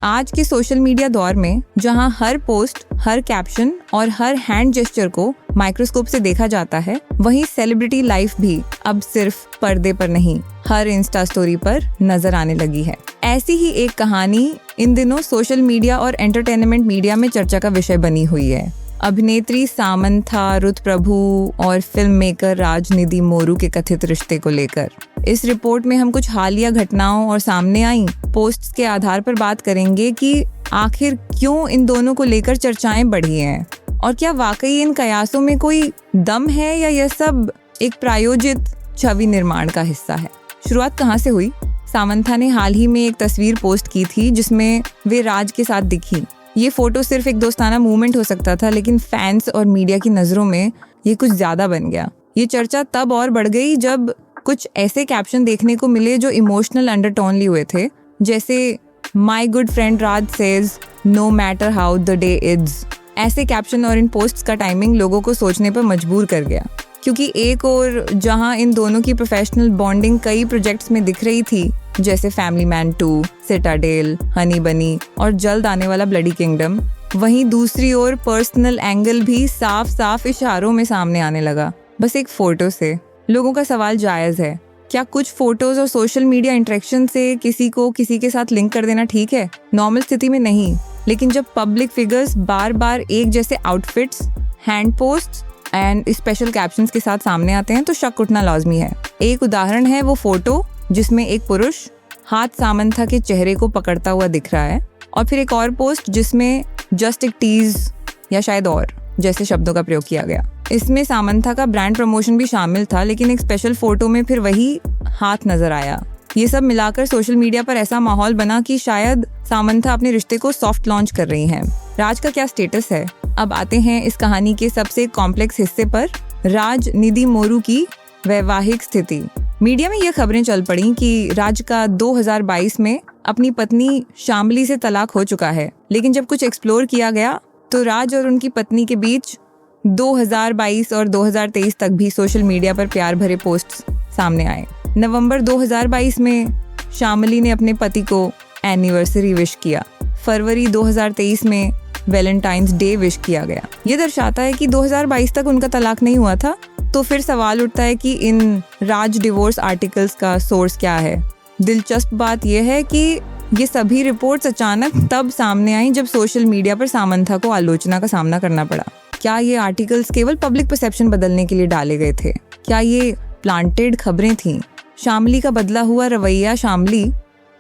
आज के social media दौर में जहां हर पोस्ट, हर कैप्शन और हर हैंड जेस्चर को माइक्रोस्कोप से देखा जाता है, वहीं सेलिब्रिटी लाइफ भी अब सिर्फ पर्दे पर नहीं, हर इंस्टा स्टोरी पर नजर आने लगी है। ऐसी ही एक कहानी इन दिनों सोशल मीडिया और एंटरटेनमेंट मीडिया में चर्चा का विषय बनी हुई है। अभिनेत्री सामंथा, रुत प्रभु और फिल्म मेकर राजनिधि मोरू के कथित रिश्ते को लेकर इस रिपोर्ट में हम कुछ हालिया घटनाओं और सामने आई पोस्ट्स के आधार पर बात करेंगे कि आखिर क्यों इन दोनों को लेकर चर्चाएं बढ़ी हैं और क्या वाकई इन कयासों में कोई दम है या यह सब एक प्रायोजित छवि निर्माण का हिस्सा है। शुरुआत कहाँ से हुई? सामंथा ने हाल ही में एक तस्वीर पोस्ट की थी जिसमें वे राज के साथ दिखी। ये फोटो सिर्फ एक दोस्ताना मूवमेंट हो सकता था, लेकिन फैंस और मीडिया की नजरों में ये कुछ ज्यादा बन गया। ये चर्चा तब और बढ़ गई जब कुछ ऐसे कैप्शन देखने को मिले जो इमोशनल अंडरटोन लिए हुए थे, जैसे my good friend Raj says no matter how the day is. ऐसे कैप्शन और इन पोस्ट्स का टाइमिंग लोगों को सोचने पर मजबूर कर गया, क्योंकि एक और जहां इन दोनों की प्रोफेशनल बॉन्डिंग कई प्रोजेक्ट्स में दिख रही थी, जैसे फैमिली मैन 2, सिटाडेल, हनी बनी और जल्द आने वाला ब्लडी किंगडम, वहीं दूसरी ओर पर्सनल एंगल भी साफ साफ इशारों में सामने आने लगा, बस एक फोटो से। लोगों का सवाल जायज है, क्या कुछ फोटोज और सोशल मीडिया इंटरेक्शन से किसी को किसी के साथ लिंक कर देना ठीक है? नॉर्मल स्थिति में नहीं, लेकिन जब पब्लिक फिगर्स बार बार एक जैसे outfits, hand posts and special captions के साथ सामने आते हैं तो शक उठना लाजमी है। एक उदाहरण है वो फोटो जिसमें एक पुरुष हाथ सामंथा के चेहरे को पकड़ता हुआ दिख रहा है, और फिर एक और पोस्ट जिसमें जस्ट एक टीज या शायद और जैसे शब्दों का प्रयोग किया गया। इसमें सामंथा का ब्रांड प्रमोशन भी शामिल था, लेकिन एक स्पेशल फोटो में फिर वही हाथ नजर आया। ये सब मिलाकर सोशल मीडिया पर ऐसा माहौल बना कि शायद सामंथा अपने रिश्ते को सॉफ्ट लॉन्च कर रही हैं। राज का क्या स्टेटस है? अब आते हैं इस कहानी के सबसे कॉम्प्लेक्स हिस्से पर, राजनिधि मोरू की वैवाहिक स्थिति। मीडिया में ये खबरें चल पड़ी कि राज का 2022 में अपनी पत्नी शामली से तलाक हो चुका है, लेकिन जब कुछ एक्सप्लोर किया गया तो राज और उनकी पत्नी के बीच 2022 और 2023 तक भी सोशल मीडिया पर प्यार भरे पोस्ट्स सामने आए। नवंबर 2022 में शामली ने अपने पति को एनिवर्सरी विश किया। फरवरी 2023 में वैलेंटाइंस डे विश किया गया। ये दर्शाता है कि 2022 तक उनका तलाक नहीं हुआ था। तो फिर सवाल उठता है कि इन राज डिवोर्स आर्टिकल्स का सोर्स क्या है? दिलचस्प बात यह है कि ये सभी रिपोर्ट्स अचानक तब सामने आई जब सोशल मीडिया पर सामंथा को आलोचना का सामना करना पड़ा। क्या ये आर्टिकल्स केवल पब्लिक परसेप्शन बदलने के लिए डाले गए थे? क्या ये प्लांटेड खबरें थीं? शामली का बदला हुआ रवैया, शामली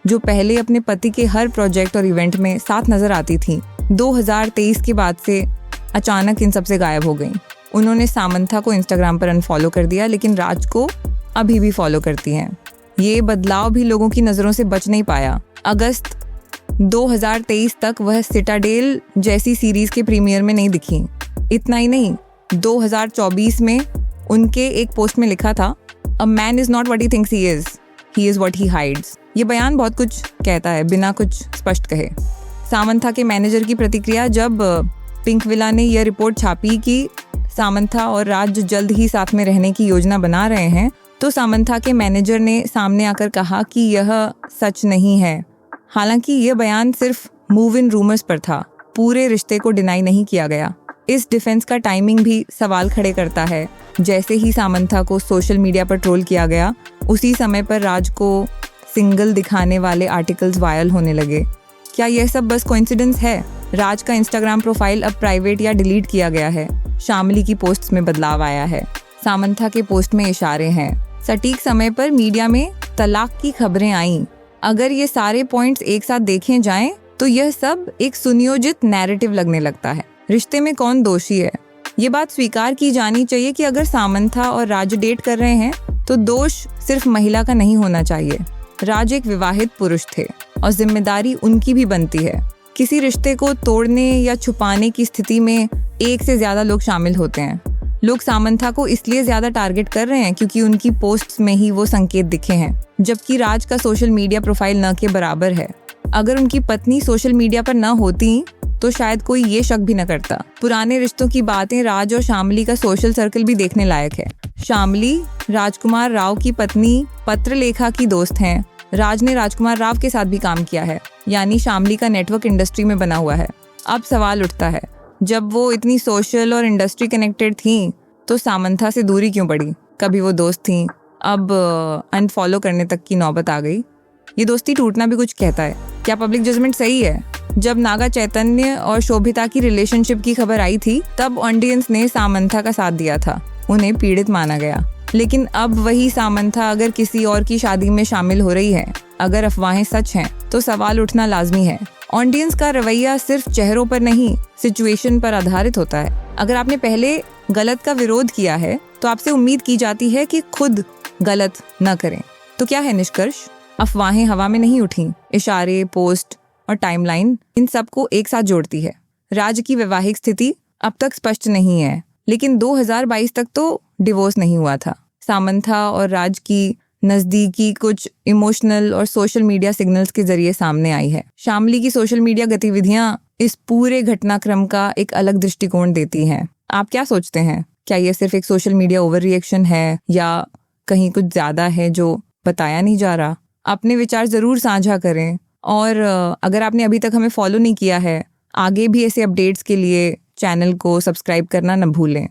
जो पहले अपने पति के हर प्रोजेक्ट और इवेंट में साथ नजर आती थी, 2023 के बाद से अचानक इन सबसे गायब हो गई। उन्होंने सामंथा को इंस्टाग्राम पर अनफॉलो कर दिया, लेकिन राज को अभी भी फॉलो करती हैं। ये बदलाव भी लोगों की नज़रों से बच नहीं पाया। अगस्त 2023 तक वह सिटाडेल जैसी सीरीज के प्रीमियर में नहीं दिखी। इतना ही नहीं, 2024 में उनके एक पोस्ट में लिखा था, a man is not what he thinks he is what he hides. ये बयान बहुत कुछ कहता है बिना कुछ स्पष्ट कहे। सामंथा के मैनेजर की प्रतिक्रिया जब पिंक विला ने यह रिपोर्ट छापी कि सामंथा और राज जल्द ही साथ में रहने की योजना बना रहे हैं, तो सामंथा के मैनेजर ने सामने आकर कहा कि यह सच नहीं है। हालांकि यह बयान सिर्फ मूव इन रूमर्स पर था, पूरे रिश्ते को डिनाई नहीं किया गया। इस डिफेंस का टाइमिंग भी सवाल खड़े करता है। जैसे ही सामंथा को सोशल मीडिया पर ट्रोल किया गया, उसी समय पर राज को सिंगल दिखाने वाले आर्टिकल्स वायरल होने लगे। क्या यह सब बस कोइंसिडेंस है? राज का इंस्टाग्राम प्रोफाइल अब प्राइवेट या डिलीट किया गया है। शामली की पोस्ट्स में बदलाव आया है। सामंथा के पोस्ट में इशारे हैं। सटीक समय पर मीडिया में तलाक की खबरें आईं। अगर ये सारे पॉइंट्स एक साथ देखे जाएं, तो यह सब एक सुनियोजित नैरेटिव लगने लगता है। रिश्ते में कौन दोषी है? ये बात स्वीकार की जानी चाहिए कि अगर सामंथा और राज डेट कर रहे हैं, तो दोष सिर्फ महिला का नहीं होना चाहिए। राज एक विवाहित पुरुष थे और जिम्मेदारी उनकी भी बनती है। किसी रिश्ते को तोड़ने या छुपाने की स्थिति में एक से ज्यादा लोग शामिल होते हैं। लोग सामंथा को इसलिए ज्यादा टारगेट कर रहे हैं क्योंकि उनकी पोस्ट्स में ही वो संकेत दिखे हैं, जबकि राज का सोशल मीडिया प्रोफाइल न के बराबर है। अगर उनकी पत्नी सोशल मीडिया पर न होती तो शायद कोई ये शक भी न करता। पुराने रिश्तों की बातें, राज और शामली का सोशल सर्कल भी देखने लायक है। शामली राजकुमार राव की पत्नी पत्रलेखा की दोस्त हैं राज ने राजकुमार राव के साथ भी काम किया है, यानी शामली का नेटवर्क इंडस्ट्री में बना हुआ है। अब सवाल उठता है, जब वो इतनी सोशल और इंडस्ट्री कनेक्टेड थी तो सामंथा से दूरी क्यों पड़ी? कभी वो दोस्त थी, अब अनफॉलो करने तक की नौबत आ गई। ये दोस्ती टूटना भी कुछ कहता है। क्या पब्लिक जजमेंट सही है? जब नागा चैतन्य और शोभिता की रिलेशनशिप की खबर आई थी तब ऑडियंस ने सामंथा का साथ दिया था, उन्हें पीड़ित माना गया। लेकिन अब वही सामंथा अगर किसी और की शादी में शामिल हो रही है, अगर अफवाहें सच हैं, तो सवाल उठना लाजमी है। ऑडियंस का रवैया सिर्फ चेहरों पर नहीं, सिचुएशन पर आधारित होता है। अगर आपने पहले गलत का विरोध किया है तो आपसे उम्मीद की जाती है कि खुद गलत न करें। तो क्या है निष्कर्ष? अफवाहें हवा में नहीं उठी। इशारे, पोस्ट और टाइमलाइन इन सबको एक साथ जोड़ती है। राज की वैवाहिक स्थिति अब तक स्पष्ट नहीं है, लेकिन 2022 तक तो डिवोर्स नहीं हुआ था। सामंथा और राज की नजदीकी कुछ इमोशनल और सोशल मीडिया सिग्नल्स के जरिए सामने आई है। शामली की सोशल मीडिया गतिविधियां इस पूरे घटनाक्रम का एक अलग दृष्टिकोण देती हैं। आप क्या सोचते हैं? क्या ये सिर्फ एक सोशल मीडिया ओवर रिएक्शन है या कहीं कुछ ज्यादा है जो बताया नहीं जा रहा? अपने विचार जरूर साझा करें, और अगर आपने अभी तक हमें फॉलो नहीं किया है, आगे भी ऐसे अपडेट्स के लिए चैनल को सब्सक्राइब करना न भूलें।